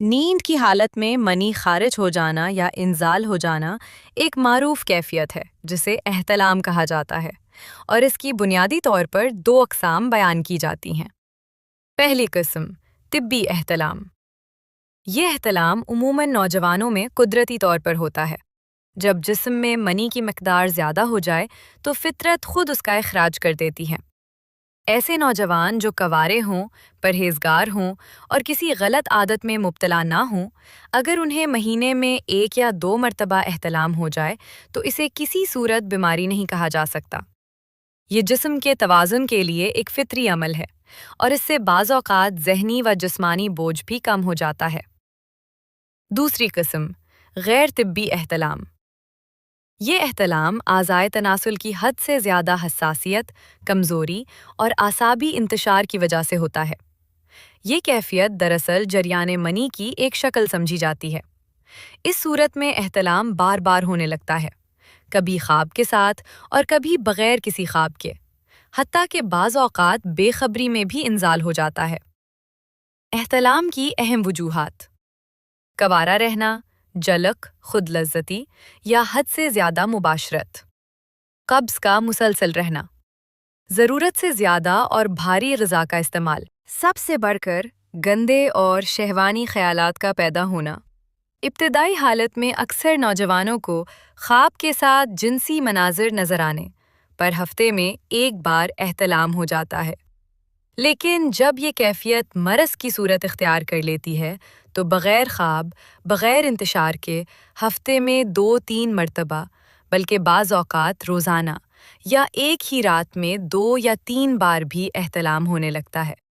نیند کی حالت میں منی خارج ہو جانا یا انزال ہو جانا ایک معروف کیفیت ہے جسے احتلام کہا جاتا ہے، اور اس کی بنیادی طور پر دو اقسام بیان کی جاتی ہیں۔ پہلی قسم، طبی احتلام۔ یہ احتلام عموماً نوجوانوں میں قدرتی طور پر ہوتا ہے۔ جب جسم میں منی کی مقدار زیادہ ہو جائے تو فطرت خود اس کا اخراج کر دیتی ہے۔ ایسے نوجوان جو کنوارے ہوں، پرہیزگار ہوں اور کسی غلط عادت میں مبتلا نہ ہوں، اگر انہیں مہینے میں 1 یا 2 مرتبہ احتلام ہو جائے تو اسے کسی صورت بیماری نہیں کہا جا سکتا۔ یہ جسم کے توازن کے لیے ایک فطری عمل ہے، اور اس سے بعض اوقات ذہنی و جسمانی بوجھ بھی کم ہو جاتا ہے۔ دوسری قسم، غیر طبی احتلام۔ یہ احتلام اعضائے تناسل کی حد سے زیادہ حساسیت، کمزوری اور اعصابی انتشار کی وجہ سے ہوتا ہے۔ یہ کیفیت دراصل جریان منی کی ایک شکل سمجھی جاتی ہے۔ اس صورت میں احتلام بار بار ہونے لگتا ہے، کبھی خواب کے ساتھ اور کبھی بغیر کسی خواب کے، حتیٰ کہ بعض اوقات بے خبری میں بھی انزال ہو جاتا ہے۔ احتلام کی اہم وجوہات: کنوارا رہنا، جلک، خود لذتی یا حد سے زیادہ مباشرت، قبض کا مسلسل رہنا، ضرورت سے زیادہ اور بھاری غذا کا استعمال، سب سے بڑھ کر گندے اور شہوانی خیالات کا پیدا ہونا۔ ابتدائی حالت میں اکثر نوجوانوں کو خواب کے ساتھ جنسی مناظر نظر آنے پر ہفتے میں 1 بار احتلام ہو جاتا ہے، لیکن جب یہ کیفیت مرض کی صورت اختیار کر لیتی ہے تو بغیر خواب، بغیر انتشار کے ہفتے میں 2-3 مرتبہ، بلکہ بعض اوقات روزانہ یا ایک ہی رات میں 2 یا 3 بار بھی احتلام ہونے لگتا ہے۔